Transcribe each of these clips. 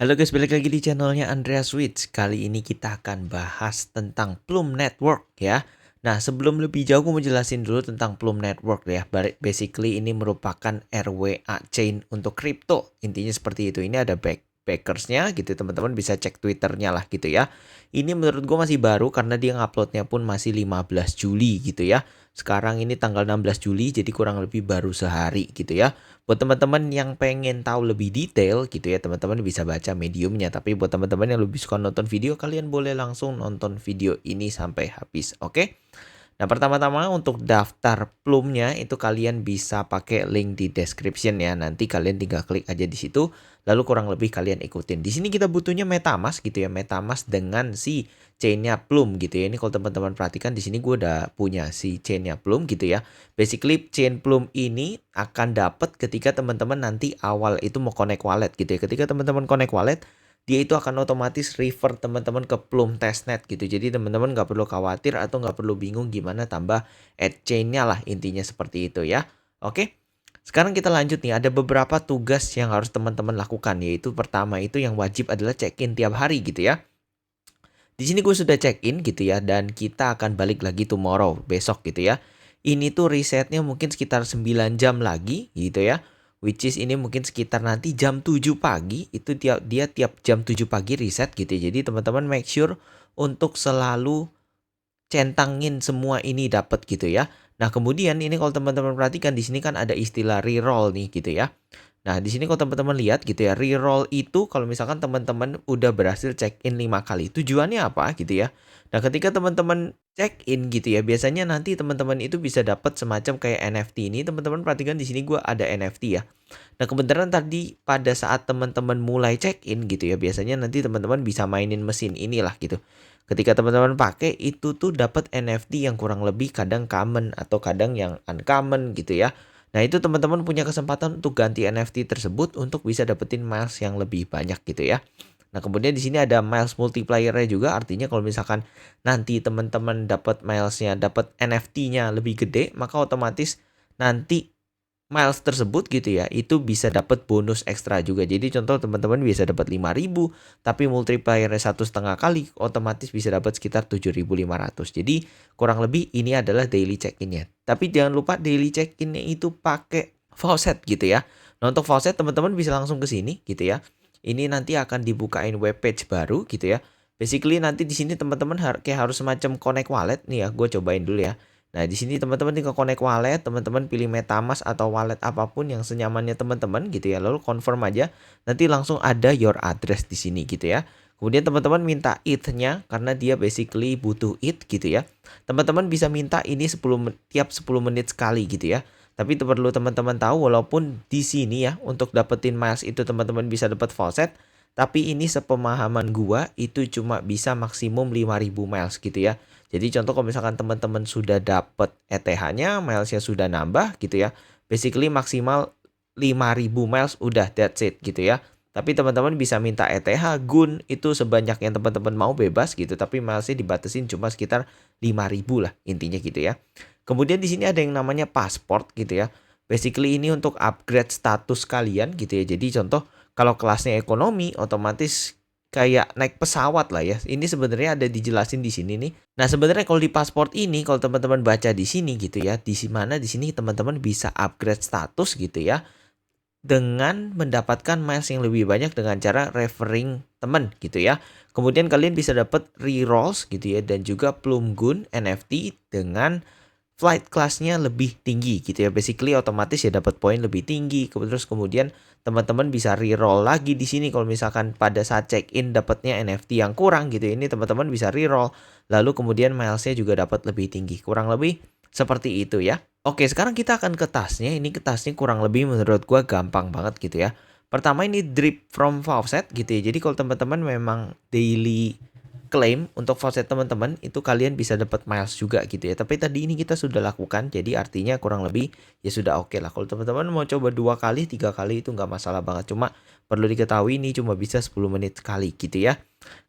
Halo guys, balik lagi di channelnya Andreas Switch. Kali ini kita akan bahas tentang Plum Network ya. Nah, sebelum lebih jauh, gue mau jelasin dulu tentang Plum Network ya. Basically ini merupakan RWA chain untuk kripto. Intinya seperti itu. Ini ada backersnya gitu, teman-teman bisa cek Twitternya lah gitu ya. Ini menurut gue masih baru karena dia nguploadnya pun masih 15 Juli gitu ya. Sekarang ini tanggal 16 Juli, jadi kurang lebih baru sehari gitu ya. Buat teman-teman yang pengen tahu lebih detail gitu ya, teman-teman bisa baca mediumnya. Tapi buat teman-teman yang lebih suka nonton video, kalian boleh langsung nonton video ini sampai habis, oke? Nah, pertama-tama untuk daftar Plumnya itu kalian bisa pakai link di description ya. Nanti kalian tinggal klik aja di situ, lalu kurang lebih kalian ikutin. Di sini kita butuhnya MetaMask gitu ya, MetaMask dengan si chainnya Plum gitu ya. Ini kalau teman-teman perhatikan di sini gue udah punya si chainnya Plum gitu ya. Basically chain Plum ini akan dapat ketika teman-teman nanti awal itu mau connect wallet gitu ya. Ketika teman-teman connect wallet, dia itu akan otomatis refer teman-teman ke Plum testnet gitu. Jadi teman-teman nggak perlu khawatir atau nggak perlu bingung gimana tambah add chain-nya lah, intinya seperti itu ya. Oke, sekarang kita lanjut nih. Ada beberapa tugas yang harus teman-teman lakukan, yaitu pertama itu yang wajib adalah check-in tiap hari gitu ya. Di sini gue sudah check-in gitu ya, dan kita akan balik lagi tomorrow, besok gitu ya. Ini tuh risetnya mungkin sekitar 9 jam lagi gitu ya. Which is ini mungkin sekitar nanti jam 7 pagi, itu dia tiap jam 7 pagi riset gitu ya. Jadi teman-teman make sure untuk selalu centangin semua ini dapat gitu ya. Nah, kemudian ini kalau teman-teman perhatikan di sini kan ada istilah reroll nih gitu ya. Nah, di sini kalau teman-teman lihat gitu ya, reroll itu kalau misalkan teman-teman udah berhasil check in 5 kali, tujuannya apa gitu ya. Nah, ketika teman-teman check in gitu ya, biasanya nanti teman-teman itu bisa dapat semacam kayak NFT ini. Teman-teman perhatikan di sini gue ada NFT ya. Nah, kebetulan tadi pada saat teman-teman mulai check in gitu ya, biasanya nanti teman-teman bisa mainin mesin inilah gitu. Ketika teman-teman pakai itu tuh dapat NFT yang kurang lebih kadang common atau kadang yang uncommon gitu ya. Nah, itu teman-teman punya kesempatan untuk ganti NFT tersebut untuk bisa dapetin miles yang lebih banyak gitu ya. Nah, kemudian di sini ada miles multiplier-nya juga, artinya kalau misalkan nanti teman-teman dapat milesnya, dapat NFT-nya lebih gede, maka otomatis nanti miles tersebut gitu ya, itu bisa dapat bonus ekstra juga. Jadi contoh teman-teman bisa dapat 5.000, tapi multiplier 1,5 kali, otomatis bisa dapat sekitar 7.500. Jadi kurang lebih ini adalah daily check-in-nya. Tapi jangan lupa daily check-in-nya itu pakai faucet gitu ya. Nah, untuk faucet teman-teman bisa langsung ke sini gitu ya. Ini nanti akan dibukain webpage baru gitu ya. Basically nanti di sini teman-teman kayak harus semacam connect wallet nih ya. Gue cobain dulu ya. Nah, di sini teman-teman tinggal connect wallet, teman-teman pilih MetaMask atau wallet apapun yang senyamannya teman-teman gitu ya. Lalu confirm aja, nanti langsung ada your address di sini gitu ya. Kemudian teman-teman minta ETH-nya karena dia basically butuh ETH gitu ya. Teman-teman bisa minta ini tiap 10 menit sekali gitu ya. Tapi itu perlu teman-teman tahu, walaupun di sini ya untuk dapetin miles itu teman-teman bisa dapat faucet, tapi ini sepemahaman gua itu cuma bisa maksimum 5.000 miles gitu ya. Jadi contoh kalau misalkan teman-teman sudah dapat ETH-nya, miles-nya sudah nambah gitu ya. Basically maksimal 5.000 miles udah that's it gitu ya. Tapi teman-teman bisa minta ETH, GUN itu sebanyak yang teman-teman mau bebas gitu. Tapi miles-nya dibatasin cuma sekitar 5.000 lah intinya gitu ya. Kemudian di sini ada yang namanya passport gitu ya. Basically ini untuk upgrade status kalian gitu ya. Jadi contoh kalau kelasnya ekonomi otomatis kayak naik pesawat lah ya. Ini sebenarnya ada dijelasin di sini nih. Nah, sebenarnya kalau di pasport ini kalau teman-teman baca di sini gitu ya, di mana di sini teman-teman bisa upgrade status gitu ya dengan mendapatkan miles yang lebih banyak dengan cara referring teman gitu ya. Kemudian kalian bisa dapat rerolls gitu ya, dan juga Plum Gun NFT dengan flight class-nya lebih tinggi gitu ya. Basically otomatis ya dapat poin lebih tinggi. Terus kemudian teman-teman bisa reroll lagi di sini kalau misalkan pada saat check-in dapatnya NFT yang kurang gitu. Ini teman-teman bisa reroll. Lalu kemudian miles-nya juga dapat lebih tinggi. Kurang lebih seperti itu ya. Oke, sekarang kita akan ke tasnya. Ini ke tasnya kurang lebih menurut gua gampang banget gitu ya. Pertama ini drip from faucet gitu ya. Jadi kalau teman-teman memang daily klaim untuk faucet teman-teman itu kalian bisa dapat miles juga gitu ya. Tapi tadi ini kita sudah lakukan, jadi artinya kurang lebih ya sudah oke lah. Kalau teman-teman mau coba 2 kali 3 kali itu nggak masalah banget. Cuma perlu diketahui ini cuma bisa 10 menit sekali gitu ya.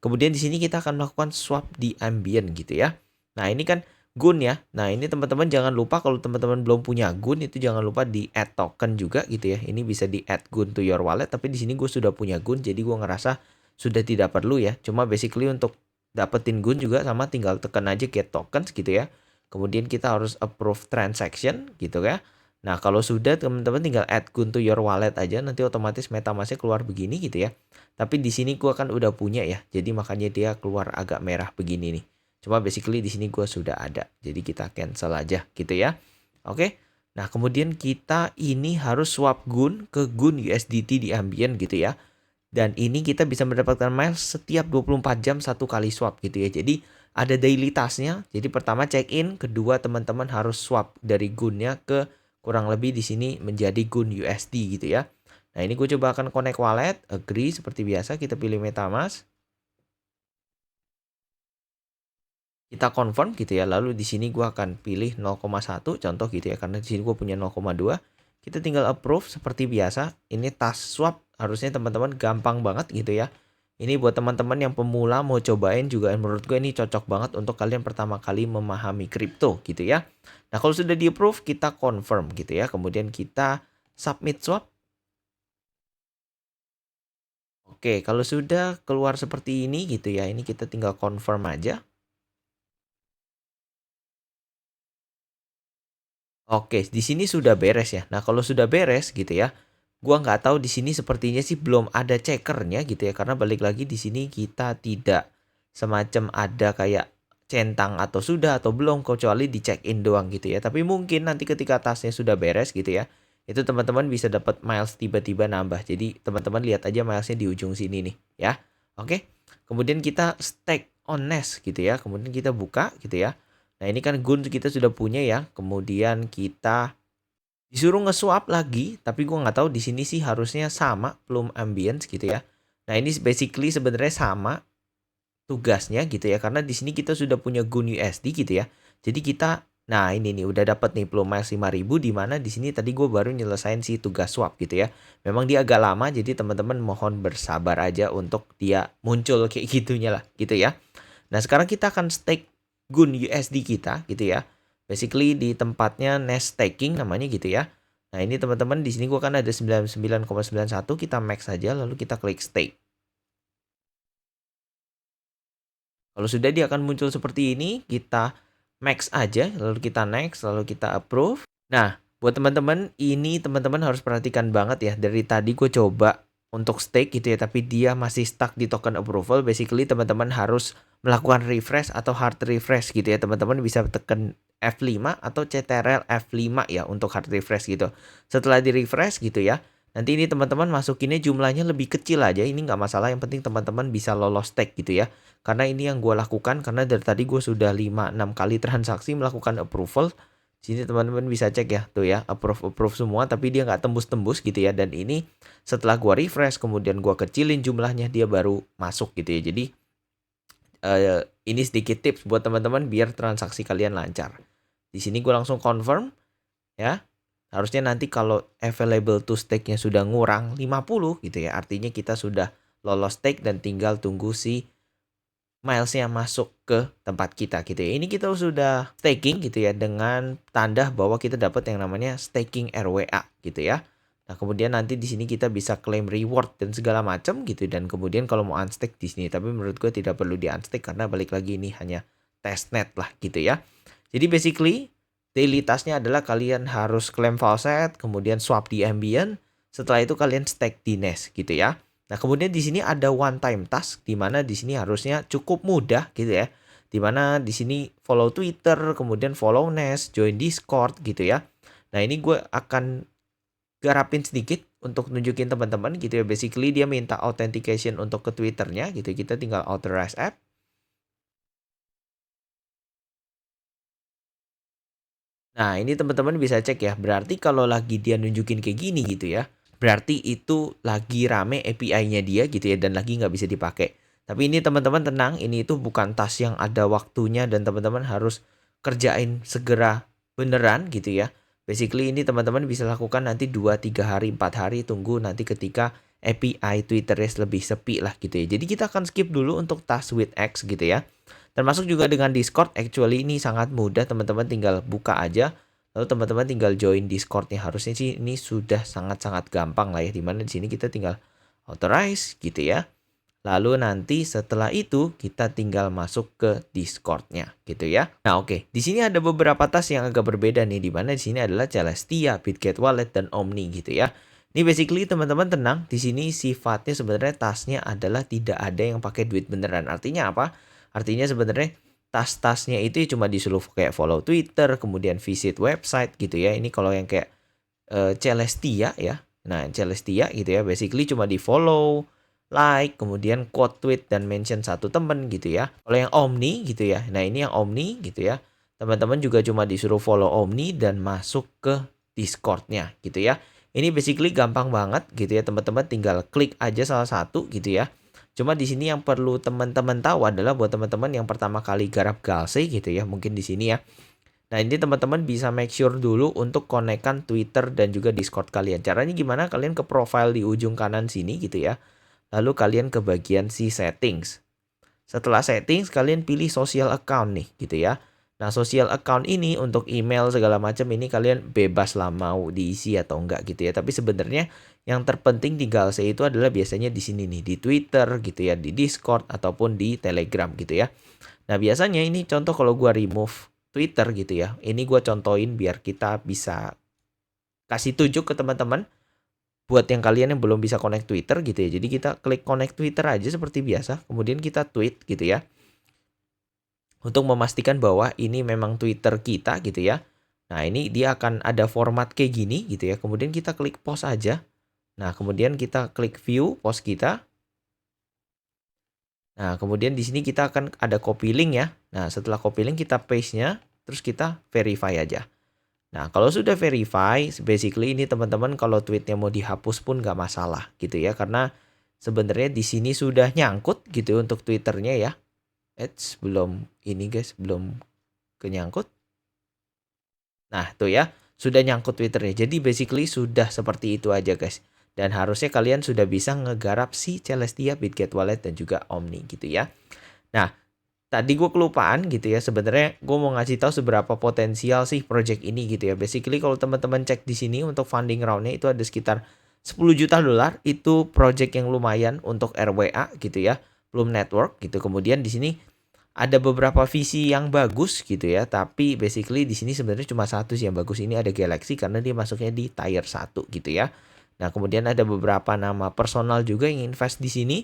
Kemudian di sini kita akan melakukan swap di ambient gitu ya. Nah, ini kan Gun ya. Nah, ini teman-teman jangan lupa kalau teman-teman belum punya Gun itu jangan lupa di add token juga gitu ya. Ini bisa di add Gun to your wallet, tapi di sini gue sudah punya Gun jadi gue ngerasa sudah tidak perlu ya. Cuma basically untuk dapetin Gun juga sama tinggal tekan aja get tokens gitu ya. Kemudian kita harus approve transaction gitu ya. Nah, kalau sudah teman-teman tinggal add Gun to your wallet aja nanti otomatis MetaMask-nya keluar begini gitu ya. Tapi di sini gua kan udah punya ya. Jadi makanya dia keluar agak merah begini nih. Cuma basically di sini gua sudah ada. Jadi kita cancel aja gitu ya. Oke. Nah, kemudian kita ini harus swap Gun ke Gun USDT di Ambient gitu ya. Dan ini kita bisa mendapatkan miles setiap 24 jam satu kali swap gitu ya. Jadi ada daily task-nya. Jadi pertama check in, kedua teman-teman harus swap dari Gunnya ke kurang lebih di sini menjadi Gun USD gitu ya. Nah, ini gue coba akan connect wallet, agree seperti biasa, kita pilih MetaMask. Kita confirm gitu ya. Lalu di sini gue akan pilih 0,1 contoh gitu ya karena di sini gue punya 0,2. Kita tinggal approve seperti biasa. Ini task swap harusnya teman-teman gampang banget gitu ya. Ini buat teman-teman yang pemula mau cobain juga menurut gue ini cocok banget untuk kalian pertama kali memahami kripto gitu ya. Nah, kalau sudah di approve kita confirm gitu ya. Kemudian kita submit swap. Oke, kalau sudah keluar seperti ini gitu ya. Ini kita tinggal confirm aja. Oke, di sini sudah beres ya. Nah, kalau sudah beres gitu ya, gua nggak tahu di sini sepertinya sih belum ada checkernya gitu ya, karena balik lagi di sini kita tidak semacam ada kayak centang atau sudah atau belum kecuali di check in doang gitu ya. Tapi mungkin nanti ketika tasnya sudah beres gitu ya, itu teman-teman bisa dapat miles tiba-tiba nambah. Jadi teman-teman lihat aja milesnya di ujung sini nih ya. Oke. Kemudian kita stake on Nest gitu ya. Kemudian kita buka gitu ya. Nah, ini kan Gun kita sudah punya ya. Kemudian kita disuruh nge-swap lagi, tapi gua nggak tahu di sini sih harusnya sama Plum Ambience gitu ya. Nah, ini basically sebenarnya sama tugasnya gitu ya karena di sini kita sudah punya Gun USD gitu ya. Jadi kita nah ini nih udah dapat nih Plum Miles 5.000 di mana di sini tadi gue baru nyelesain si tugas swap gitu ya. Memang dia agak lama jadi teman-teman mohon bersabar aja untuk dia muncul kayak gitunya lah gitu ya. Nah, sekarang kita akan stake Gun USD kita gitu ya. Basically di tempatnya Nest Staking namanya gitu ya. Nah, ini teman-teman di sini gua kan ada 99,91 kita max saja lalu kita klik stake. Kalau sudah dia akan muncul seperti ini, kita max aja lalu kita next lalu kita approve. Nah, buat teman-teman ini teman-teman harus perhatikan banget ya. Dari tadi gue coba untuk stake gitu ya, tapi dia masih stuck di token approval. Basically teman-teman harus melakukan refresh atau hard refresh gitu ya. Teman-teman bisa tekan F5 atau CTRL F5 ya untuk hard refresh gitu. Setelah di refresh gitu ya, nanti ini teman-teman masukinnya jumlahnya lebih kecil aja. Ini nggak masalah, yang penting teman-teman bisa lolos stake gitu ya. Karena ini yang gue lakukan karena dari tadi gue sudah 5-6 kali transaksi melakukan approval. Sini teman-teman bisa cek ya, tuh ya, approve semua tapi dia nggak tembus-tembus gitu ya. Dan ini setelah gua refresh kemudian gua kecilin jumlahnya dia baru masuk gitu ya. Jadi ini sedikit tips buat teman-teman biar transaksi kalian lancar. Di sini gua langsung confirm ya. Harusnya nanti kalau available to stake-nya sudah ngurang 50 gitu ya. Artinya kita sudah lolos stake dan tinggal tunggu si milesnya masuk ke tempat kita gitu ya. Ini kita sudah staking gitu ya dengan tanda bahwa kita dapat yang namanya staking RWA gitu ya. Nah, kemudian nanti di sini kita bisa claim reward dan segala macam gitu, dan kemudian kalau mau unstake di sini, tapi menurut gue tidak perlu di unstake karena balik lagi ini hanya testnet lah gitu ya. Jadi basically daily task-nya adalah kalian harus claim faucet, kemudian swap di ambient, setelah itu kalian stake di Nest gitu ya. Nah, kemudian di sini ada one time task di mana di sini harusnya cukup mudah gitu ya. Di mana di sini follow Twitter, kemudian follow Nest, join Discord gitu ya. Nah, ini gue akan garapin sedikit untuk nunjukin teman-teman gitu ya. Basically dia minta authentication untuk ke Twitternya gitu. Kita tinggal authorize app. Nah, ini teman-teman bisa cek ya. Berarti kalau lagi dia nunjukin kayak gini gitu ya, berarti itu lagi rame API-nya dia gitu ya dan lagi nggak bisa dipakai. Tapi ini teman-teman tenang, ini itu bukan task yang ada waktunya dan teman-teman harus kerjain segera beneran gitu ya. Basically ini teman-teman bisa lakukan nanti 2, 3 hari, 4 hari, tunggu nanti ketika API Twitternya lebih sepi lah gitu ya. Jadi kita akan skip dulu untuk task with X gitu ya. Termasuk juga dengan Discord, actually ini sangat mudah, teman-teman tinggal buka aja. Lalu teman-teman tinggal join Discord-nya. Harusnya sih ini sudah sangat-sangat gampang lah ya. Dimana di sini kita tinggal authorize gitu ya. Lalu nanti setelah itu kita tinggal masuk ke Discord-nya gitu ya. Nah, oke. Di sini ada beberapa task yang agak berbeda nih, di mana di sini adalah Celestia, Bitget Wallet dan Omni gitu ya. Ini basically teman-teman tenang, di sini sifatnya sebenarnya tasknya adalah tidak ada yang pakai duit beneran. Artinya apa? Artinya sebenarnya tas-tasnya itu cuma disuruh kayak follow Twitter, kemudian visit website gitu ya. Ini kalau yang kayak Celestia ya. Nah, Celestia gitu ya, basically cuma di-follow, like, kemudian quote tweet dan mention satu temen gitu ya. Kalau yang Omni gitu ya. Nah, ini yang Omni gitu ya. Teman-teman juga cuma disuruh follow Omni dan masuk ke Discord-nya gitu ya. Ini basically gampang banget gitu ya, teman-teman tinggal klik aja salah satu gitu ya. Cuma di sini yang perlu teman-teman tahu adalah buat teman-teman yang pertama kali garap Galsy gitu ya, mungkin di sini ya. Nah, ini teman-teman bisa make sure dulu untuk konekkan Twitter dan juga Discord kalian. Caranya gimana? Kalian ke profile di ujung kanan sini gitu ya. Lalu kalian ke bagian si settings. Setelah settings, kalian pilih social account nih gitu ya. Nah, social account ini untuk email segala macam ini kalian bebas lah mau diisi atau enggak gitu ya. Tapi sebenarnya yang terpenting di Galsy itu adalah biasanya di sini nih, di Twitter gitu ya, di Discord ataupun di Telegram gitu ya. Nah, biasanya ini contoh kalau gua remove Twitter gitu ya. Ini gua contohin biar kita bisa kasih tunjuk ke teman-teman. Buat yang kalian yang belum bisa connect Twitter gitu ya. Jadi kita klik connect Twitter aja seperti biasa. Kemudian kita tweet gitu ya. Untuk memastikan bahwa ini memang Twitter kita gitu ya. Nah, ini dia akan ada format kayak gini gitu ya. Kemudian kita klik post aja. Nah, kemudian kita klik view post kita. Nah, kemudian di sini kita akan ada copy link ya. Nah, setelah copy link kita paste-nya, terus kita verify aja. Nah, kalau sudah verify, basically ini teman-teman kalau tweetnya mau dihapus pun nggak masalah gitu ya. Karena sebenarnya di sini sudah nyangkut gitu untuk Twitternya ya. Belum ini guys, belum kenyangkut. Nah, tuh ya, sudah nyangkut Twitternya. Jadi basically sudah seperti itu aja guys. Dan harusnya kalian sudah bisa ngegarap si Celestia, Bitget Wallet, dan juga Omni gitu ya. Nah, tadi gue kelupaan gitu ya. Sebenarnya gue mau ngasih tahu seberapa potensial sih project ini gitu ya. Basically kalau teman-teman cek di sini untuk funding roundnya itu ada sekitar 10 juta dolar. Itu project yang lumayan untuk RWA gitu ya. Bloom Network gitu. Kemudian di sini ada beberapa visi yang bagus gitu ya, tapi basically di sini sebenarnya cuma satu sih yang bagus. Ini ada Galaxy karena dia masuknya di tier 1 gitu ya. Nah, kemudian ada beberapa nama personal juga yang invest di sini.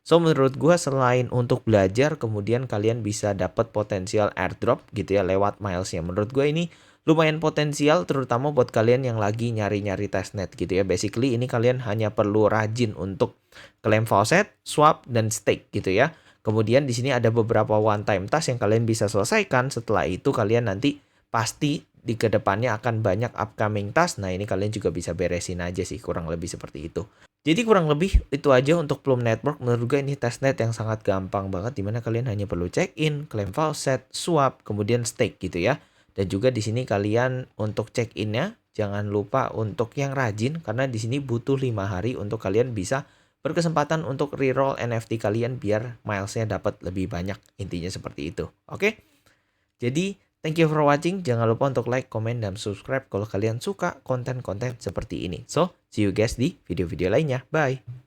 So, menurut gua selain untuk belajar, kemudian kalian bisa dapat potensial airdrop gitu ya lewat milesnya. Menurut gua ini lumayan potensial terutama buat kalian yang lagi nyari-nyari testnet gitu ya. Basically ini kalian hanya perlu rajin untuk claim faucet, swap, dan stake gitu ya. Kemudian di sini ada beberapa one time task yang kalian bisa selesaikan. Setelah itu kalian nanti pasti di kedepannya akan banyak upcoming task. Nah, ini kalian juga bisa beresin aja sih, kurang lebih seperti itu. Jadi kurang lebih itu aja untuk Plume Network. Menurut gue ini testnet yang sangat gampang banget, dimana kalian hanya perlu check in, claim faucet, swap, kemudian stake gitu ya. Dan juga di sini kalian untuk check innya jangan lupa untuk yang rajin, karena di sini butuh 5 hari untuk kalian bisa berkesempatan untuk reroll NFT kalian biar milesnya dapat lebih banyak. Intinya seperti itu. Oke? Jadi thank you for watching. Jangan lupa untuk like, comment, dan subscribe kalau kalian suka konten-konten seperti ini. So, see you guys di video-video lainnya. Bye!